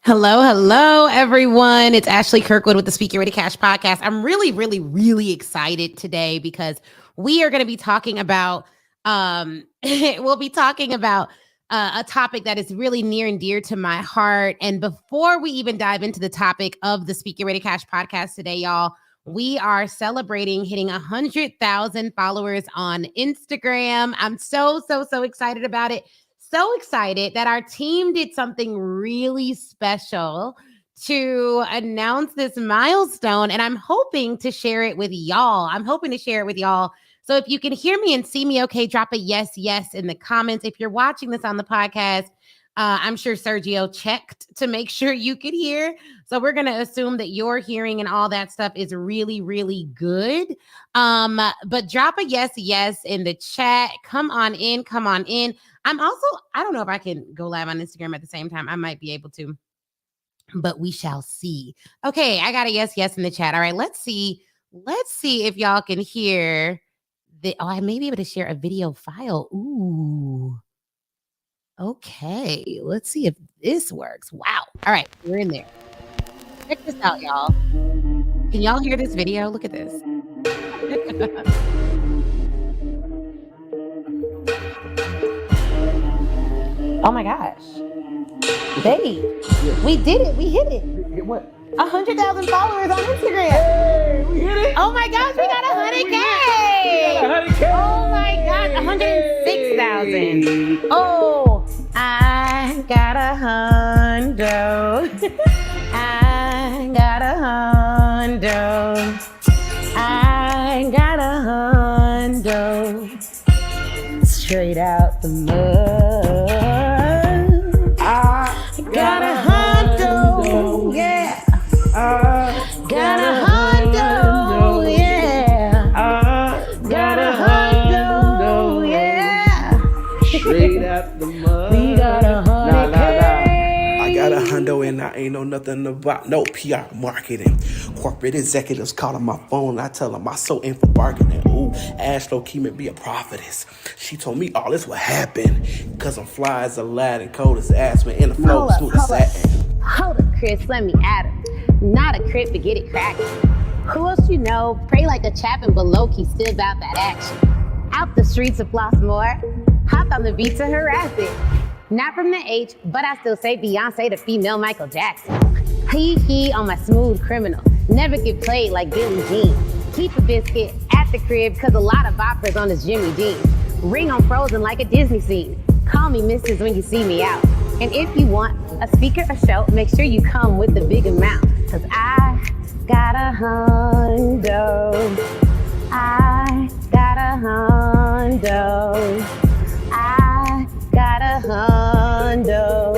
Hello, everyone. It's Ashley Kirkwood with the Speak Your Way to Cash podcast. I'm really excited today because we are going to be talking about, we'll be talking about a topic that is really near and dear to my heart. And before we even dive into the topic of the Speak Your Way to Cash podcast today, y'all, we are celebrating hitting 100,000 followers on Instagram. I'm so excited about it, so excited that our team did something really special to announce this milestone. And I'm hoping to share it with y'all. So if you can hear me and see me okay, drop a yes in the comments. If you're watching this on the podcast, I'm sure Sergio checked to make sure you could hear. So we're going to assume that your hearing and all that stuff is really good. But drop a yes in the chat. Come on in. I don't know if I can go live on Instagram at the same time. I might be able to, but we shall see. Okay, I got a yes in the chat. All right, let's see if y'all can hear I may be able to share a video file. Ooh. Okay, let's see if this works. Wow. All right, we're in there. Check this out, y'all. Can y'all hear this video? Look at this. Oh my gosh. Babe, we did it. We hit it. Hit what? 100,000 followers on Instagram. Hey, we hit it. Oh my gosh, we got 100K. We got 100K. Oh my gosh, 106,000. Oh, I got a hundo. I got a hundo. I got a hundo. Straight out the mud. Got a hundo, yeah. Got a hundo, yeah. Got a hundo, yeah. Straight out the mud. We got 100K. I got a hundo and I ain't know nothing about no PR marketing. Corporate executives calling my phone. I tell them I so in for bargaining. Ooh, Ash low key may be a prophetess. She told me all this would happen. Cause I'm fly as a lad and cold as aspen. In the flow smooth as satin. Hold up, Chris, let me add him. Not a crip, but get it cracking. Who else you know? Pray like a chap and below key, still about that action. Out the streets of Flossmore, hopped on the beat to harass it. Not from the H, but I still say Beyonce the female Michael Jackson. He on my smooth criminal. Never get played like Billie Jean. Keep a biscuit at the crib, cause a lot of boppers on this Jimmy Dean. Ring on frozen like a Disney scene. Call me Mrs. when you see me out. And if you want a speaker or show, make sure you come with the big amount. Cause I got a hundo. I got a hundo. I got a hundo.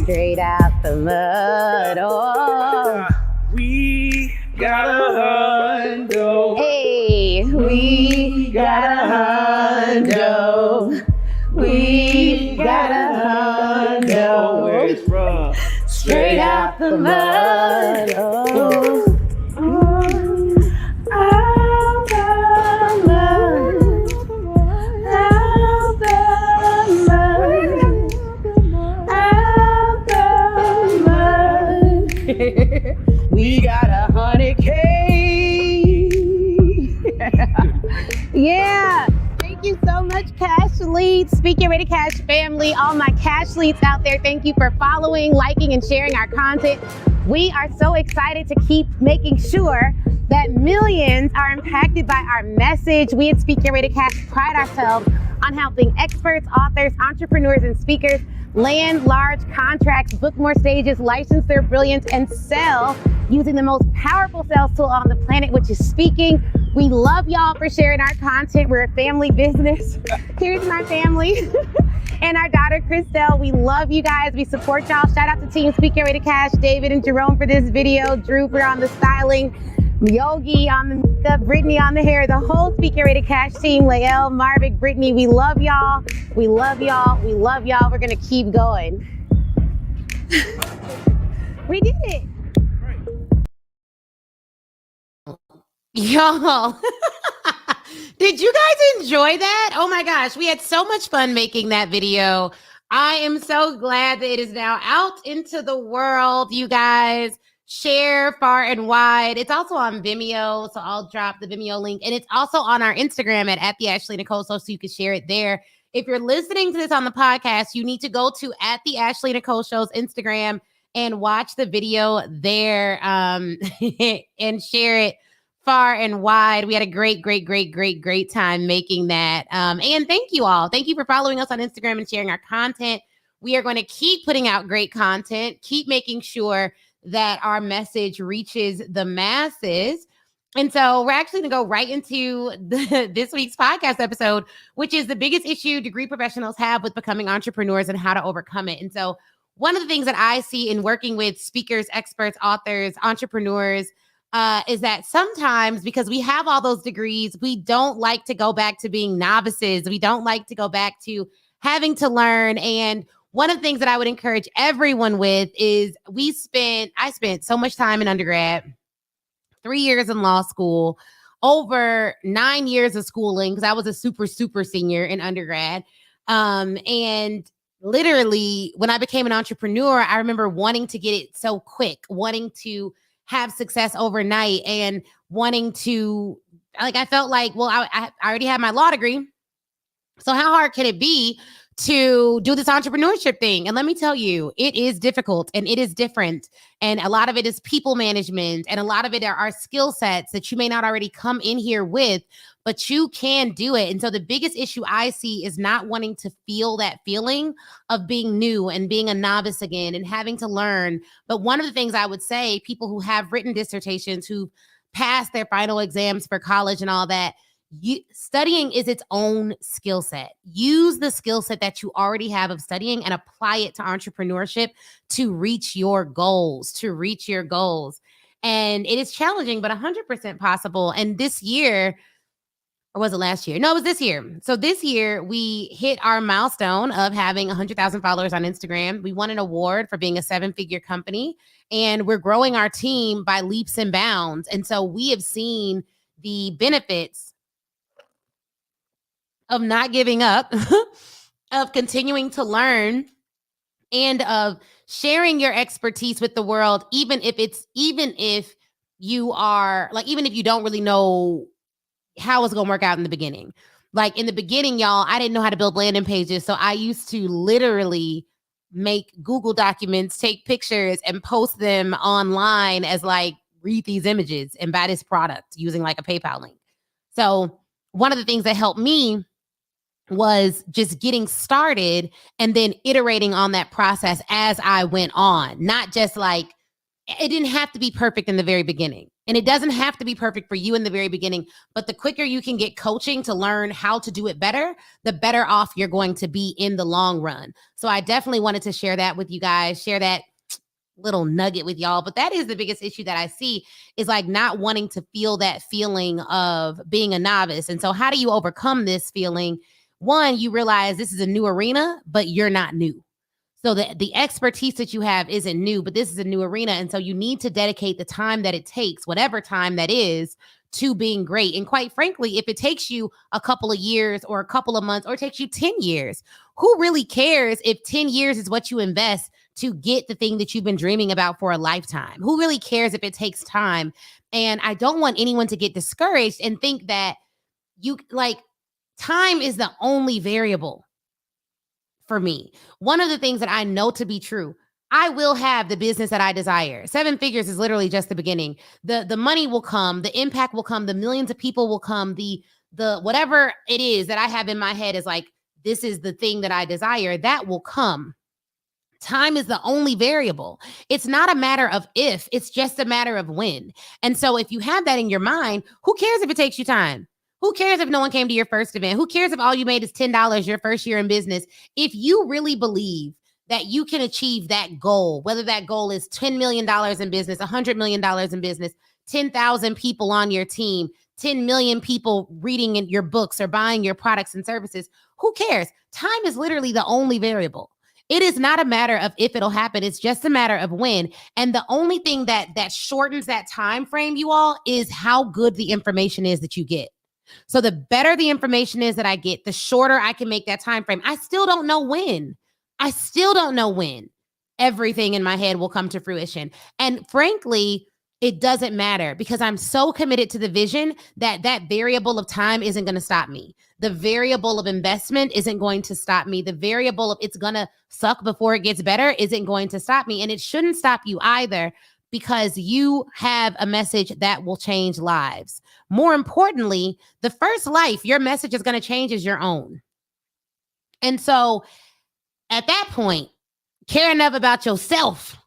Straight out the mud. Oh. We got a hundo. Hey, we got a hundo. We got a hundo. Where it's from? Straight out the mud. Oh. We got 100K. Yeah. Thank you so much, Cash Leads, Speak Your Way to Cash family, all my Cash Leads out there. Thank you for following, liking, and sharing our content. We are so excited to keep making sure that millions are impacted by our message. We at Speak Your Way to Cash pride ourselves on helping experts, authors, entrepreneurs, and speakers land large contracts, book more stages, license their brilliance, and sell using the most powerful sales tool on the planet, which is speaking. We love y'all for sharing our content. We're a family business. Here's my family and our daughter, Christelle. We love you guys. We support y'all. Shout out to Team Speak Your Way to Cash, David and Jerome for this video, Drooper on the styling, Yogi on the makeup, Brittany on the hair, the whole Speak Your Way to Cash team, Lael, Marvick, Brittany. We love y'all. We love y'all. We love y'all. We're going to keep going. We did it. Y'all, did you guys enjoy that? Oh my gosh, we had so much fun making that video. I am so glad that it is now out into the world, you guys. Share far and wide. It's also on Vimeo, so I'll drop the Vimeo link. And it's also on our Instagram at the Ashley Nicole Show, so you can share it there. If you're listening to this on the podcast, you need to go to at the Ashley Nicole Show's Instagram and watch the video there and share it far and wide. We had a great time making that. And thank you all. Thank you for following us on Instagram and sharing our content. We are going to keep putting out great content, keep making sure that our message reaches the masses. And so we're actually going to go right into this week's podcast episode, which is the biggest issue degree professionals have with becoming entrepreneurs and how to overcome it. And so one of the things that I see in working with speakers, experts, authors, entrepreneurs, is that sometimes because we have all those degrees, we don't like to go back to being novices. We don't like to go back to having to learn. And one of the things that I would encourage everyone with is I spent so much time in undergrad, 3 years in law school, over 9 years of schooling, because I was a super senior in undergrad. And literally when I became an entrepreneur, I remember wanting to get it so quick, wanting to have success overnight and wanting to, like, I felt like, well, I already have my law degree. So how hard can it be to do this entrepreneurship thing? And let me tell you, it is difficult and it is different. And a lot of it is people management. And a lot of it are skill sets that you may not already come in here with, but you can do it. And so the biggest issue I see is not wanting to feel that feeling of being new and being a novice again and having to learn. But one of the things I would say, people who have written dissertations, who passed their final exams for college and all that, studying is its own skill set. Use the skill set that you already have of studying and apply it to entrepreneurship to reach your goals, And it is challenging, but 100% possible. And this year, or was it last year? No, it was this year. So this year we hit our milestone of having 100,000 followers on Instagram. We won an award for being a 7-figure company, and we're growing our team by leaps and bounds. And so we have seen the benefits of not giving up, of continuing to learn, and of sharing your expertise with the world, even if you don't really know how it's going to work out in the beginning. Like in the beginning, y'all, I didn't know how to build landing pages. So I used to literally make Google documents, take pictures and post them online as like, read these images and buy this product using like a PayPal link. So one of the things that helped me was just getting started and then iterating on that process as I went on. Not just like, it didn't have to be perfect in the very beginning. And it doesn't have to be perfect for you in the very beginning, but the quicker you can get coaching to learn how to do it better, the better off you're going to be in the long run. So I definitely wanted to share that with you guys, share that little nugget with y'all. But that is the biggest issue that I see, is like not wanting to feel that feeling of being a novice. And so how do you overcome this feeling? One, you realize this is a new arena, but you're not new. So the expertise that you have isn't new, but this is a new arena. And so you need to dedicate the time that it takes, whatever time that is, to being great. And quite frankly, if it takes you a couple of years or a couple of months, or it takes you 10 years, who really cares if 10 years is what you invest to get the thing that you've been dreaming about for a lifetime? Who really cares if it takes time? And I don't want anyone to get discouraged and think that time is the only variable for me. One of the things that I know to be true, I will have the business that I desire. 7 figures is literally just the beginning. The money will come, the impact will come, the millions of people will come, the whatever it is that I have in my head is like, this is the thing that I desire, that will come. Time is the only variable. It's not a matter of if, it's just a matter of when. And so if you have that in your mind, who cares if it takes you time? Who cares if no one came to your first event? Who cares if all you made is $10 your first year in business? If you really believe that you can achieve that goal, whether that goal is $10 million in business, $100 million in business, 10,000 people on your team, 10 million people reading in your books or buying your products and services, who cares? Time is literally the only variable. It is not a matter of if it'll happen. It's just a matter of when. And the only thing that shortens that time frame, you all, is how good the information is that you get. So the better the information is that I get, the shorter I can make that time frame. I still don't know when. I still don't know when everything in my head will come to fruition. And frankly, it doesn't matter because I'm so committed to the vision that that variable of time isn't going to stop me. The variable of investment isn't going to stop me. The variable of it's going to suck before it gets better isn't going to stop me. And it shouldn't stop you either because you have a message that will change lives. More importantly, the first life your message is going to change is your own. And so at that point, care enough about yourself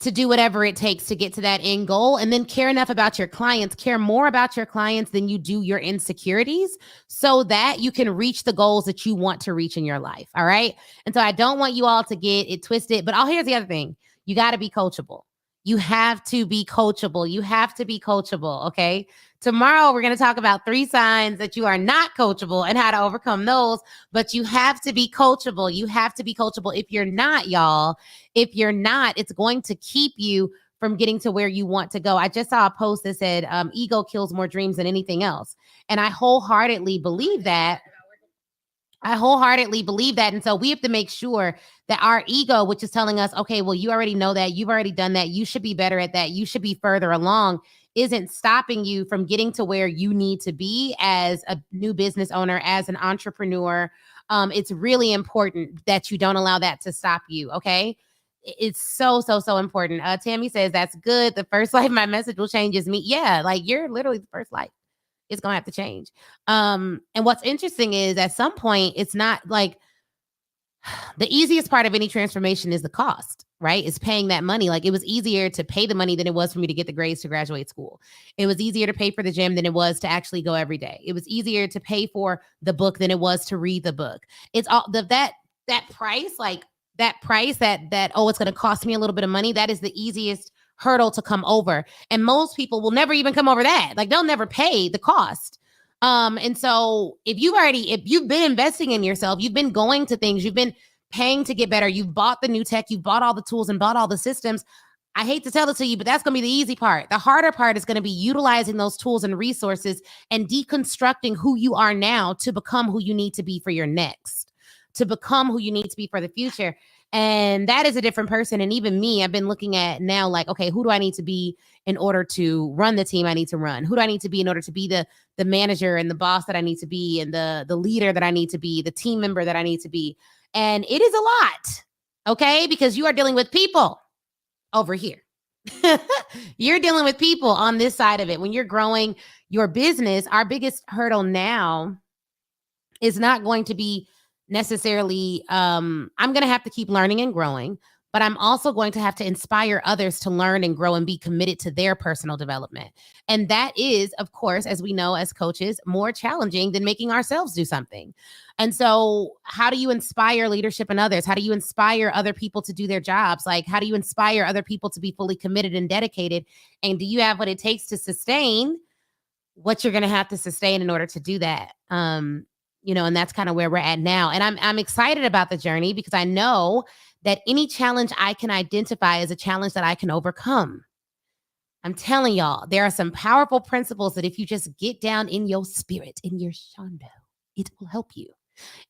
to do whatever it takes to get to that end goal, and then care enough about your clients, care more about your clients than you do your insecurities so that you can reach the goals that you want to reach in your life. All right. And so I don't want you all to get it twisted, but here's the other thing. You got to be coachable. You have to be coachable. You have to be coachable. Okay. Tomorrow, we're going to talk about 3 signs that you are not coachable and how to overcome those. But you have to be coachable. You have to be coachable. If you're not, y'all, if you're not, it's going to keep you from getting to where you want to go. I just saw a post that said, ego kills more dreams than anything else. And I wholeheartedly believe that. And so we have to make sure that our ego, which is telling us, okay, well, you already know that, you've already done that, you should be better at that, you should be further along, isn't stopping you from getting to where you need to be as a new business owner, as an entrepreneur. It's really important that you don't allow that to stop you. Okay. It's so important. Tammy says, that's good. The first life my message will change is me. Yeah. Like you're literally the first life. It's going to have to change. And what's interesting is at some point, it's not like the easiest part of any transformation is the cost, right? Is paying that money. Like it was easier to pay the money than it was for me to get the grades to graduate school. It was easier to pay for the gym than it was to actually go every day. It was easier to pay for the book than it was to read the book. It's all that price, like that price that, oh, it's going to cost me a little bit of money. That is the easiest hurdle to come over. And most people will never even come over that. Like they'll never pay the cost. And so if you've been investing in yourself, you've been going to things, you've been paying to get better, you've bought the new tech, you've bought all the tools and bought all the systems. I hate to tell it to you, but that's going to be the easy part. The harder part is going to be utilizing those tools and resources and deconstructing who you are now to become who you need to be for your next, to become who you need to be for the future. And that is a different person. And even me, I've been looking at now like, okay, who do I need to be in order to run the team I need to run? Who do I need to be in order to be the manager and the boss that I need to be and the leader that I need to be, the team member that I need to be? And it is a lot, okay? Because you are dealing with people over here. You're dealing with people on this side of it. When you're growing your business, our biggest hurdle now is not going to be necessarily I'm going to have to keep learning and growing, but I'm also going to have to inspire others to learn and grow and be committed to their personal development. And that is, of course, as we know as coaches, more challenging than making ourselves do something. And so how do you inspire leadership in others? How do you inspire other people to do their jobs? Like, how do you inspire other people to be fully committed and dedicated? And do you have what it takes to sustain what you're going to have to sustain in order to do that? And that's kind of where we're at now. And I'm excited about the journey because I know that any challenge I can identify is a challenge that I can overcome. I'm telling y'all, there are some powerful principles that if you just get down in your spirit, in your shondo, it will help you.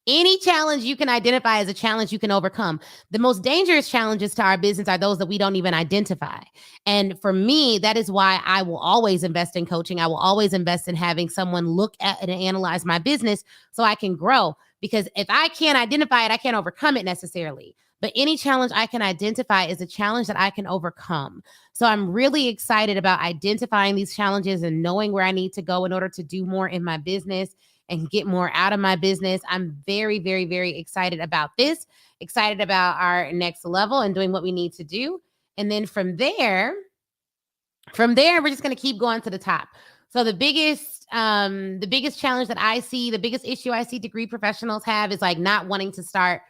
Any challenge you can identify as a challenge you can overcome. The most dangerous challenges to our business are those that we don't even identify. And for me, that is why I will always invest in coaching. I will always invest in having someone look at and analyze my business so I can grow. Because if I can't identify it, I can't overcome it necessarily. But any challenge I can identify is a challenge that I can overcome. So I'm really excited about identifying these challenges and knowing where I need to go in order to do more in my business and get more out of my business. I'm very, very, very excited about this, excited about our next level and doing what we need to do. And then from there, we're just going to keep going to the top. So the biggest challenge that I see, the biggest issue I see degree professionals have is like not wanting to start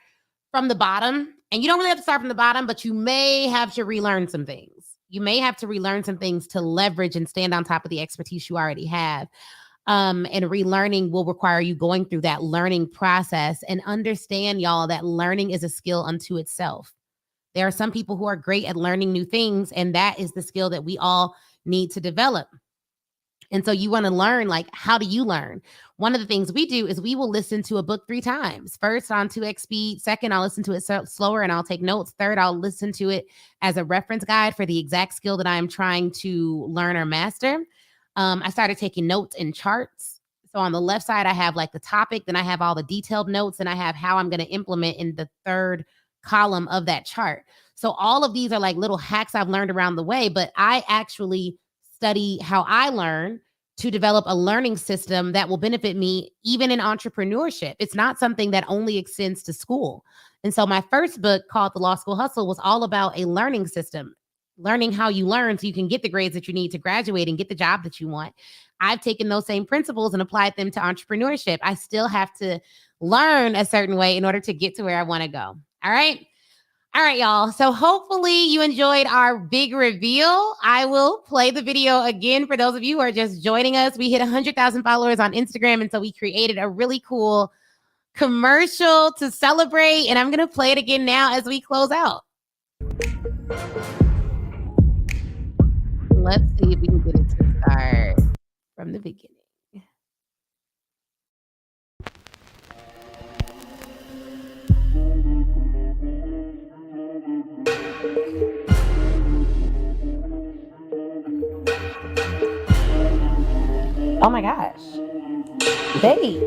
from the bottom. And you don't really have to start from the bottom, but you may have to relearn some things. You may have to relearn some things to leverage and stand on top of the expertise you already have. And relearning will require you going through that learning process and understand, y'all, that learning is a skill unto itself. There are some people who are great at learning new things, and that is the skill that we all need to develop. And so you want to learn, like, how do you learn? One of the things we do is we will listen to a book 3 times. First on 2x speed. Second, I'll listen to it slower and I'll take notes. Third, I'll listen to it as a reference guide for the exact skill that I'm trying to learn or master. I started taking notes in charts. So on the left side, I have like the topic, then I have all the detailed notes, and I have how I'm going to implement in the third column of that chart. So all of these are like little hacks I've learned around the way, but I actually study how I learn to develop a learning system that will benefit me even in entrepreneurship. It's not something that only extends to school. And so my first book, called The Law School Hustle, was all about a learning system, learning how you learn so you can get the grades that you need to graduate and get the job that you want. I've taken those same principles and applied them to entrepreneurship. I still have to learn a certain way in order to get to where I want to go. All right. All right, y'all. So hopefully you enjoyed our big reveal. I will play the video again for those of you who are just joining us. We hit 100,000 followers on Instagram, and so we created a really cool commercial to celebrate, and I'm going to play it again now as we close out. Let's see if we can get it to start from the beginning. Oh my gosh. Babe,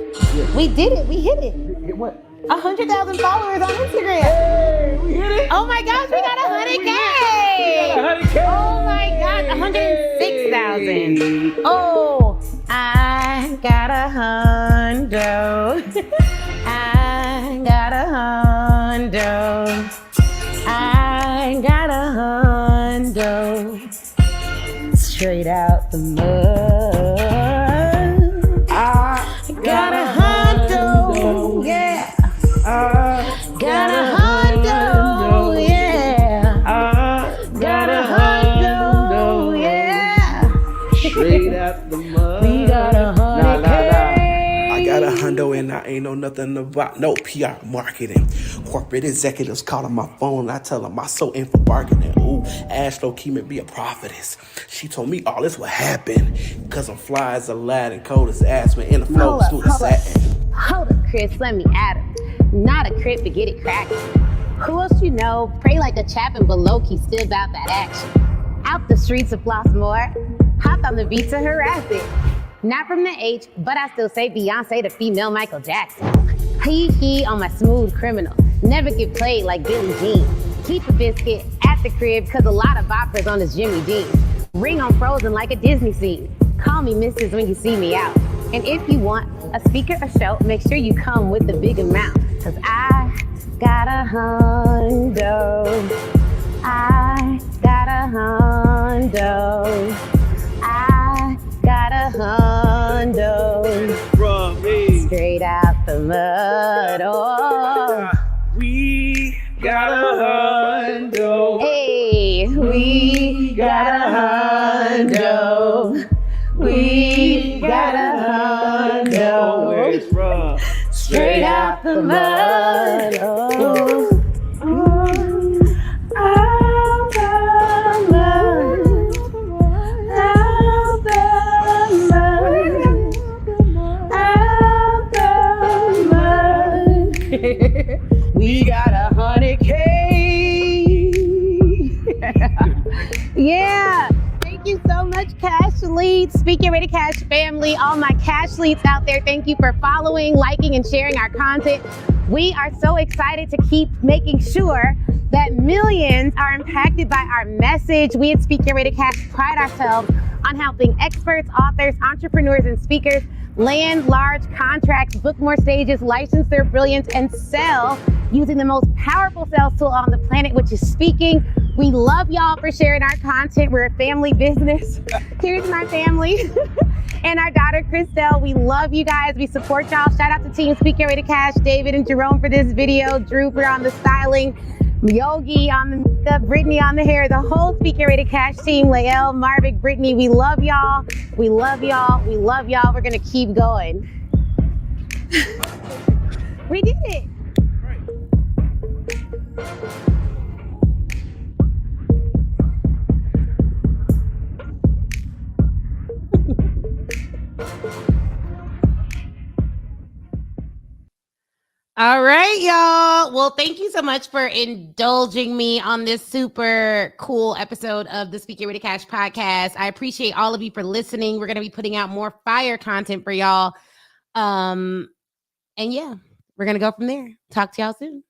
we did it. We hit it. What? 100,000 followers on Instagram. Hey, we hit it. Oh my gosh, we got 100K. Oh my gosh, 106,000. Oh, I got a hundo. I got a hundo. I got a hundo. Straight out the mud. I got a hundo, yeah. Got a hundo, yeah. Got a hundo, yeah. Straight out the mud. We got a I got a hundo and I ain't know nothing about no PR marketing. Corporate executives calling my phone. I tell them I so in for bargaining. Ooh, Ash low key may be a prophetess. She told me all this would happen. Cause I'm fly as a lad and cold as asthma in the flow smooth as satin. Hold up, Chris, let me add him. Not a crip, but get it cracking. Who else you know? Pray like a Chapin, but low-key still about that action. Out the streets of Flossmore, hop on the beat to harass it. Not from the H, but I still say Beyonce the female Michael Jackson. He on my smooth criminal. Never get played like Billie Jean. Keep a biscuit at the crib, cause a lot of boppers on this Jimmy Dean. Ring on Frozen like a Disney scene. Call me Mrs. when you see me out. And if you want a speaker or show, make sure you come with the big amount. Cause I got a hundo. I got a hundo. I got a hundo. From me. Straight out the mud. Oh. We got a hundo. Hey, we got a hundo. We got a hundo. Where it's from. Straight out the mud. Oh. Out the mud. Out the mud. Out the mud. We got 100K. Yeah. Thank you so much, Cash Leads, Speak Your Way to Cash family, all my Cash Leads out there. Thank you for following, liking, and sharing our content. We are so excited to keep making sure that millions are impacted by our message. We at Speak Your Way to Cash pride ourselves on helping experts, authors, entrepreneurs, and speakers land large contracts, book more stages, license their brilliance, and sell using the most powerful sales tool on the planet, which is speaking. We love y'all for sharing our content. We're a family business. Here's my family and our daughter, Christelle. We love you guys. We support y'all. Shout out to Team Speak Your Way to Cash, David and Jerome for this video, Drew for on the styling, Yogi on the makeup, Brittany on the hair, the whole Speak Your Way to Cash team, Lael, Marvick, Brittany. We love y'all. We love y'all. We love y'all. We're going to keep going. We did it. All right, y'all. Well, thank you so much for indulging me on this super cool episode of the Speak Get Ready Cash podcast. I appreciate all of you for listening. We're going to be putting out more fire content for y'all. And yeah, we're going to go from there. Talk to y'all soon.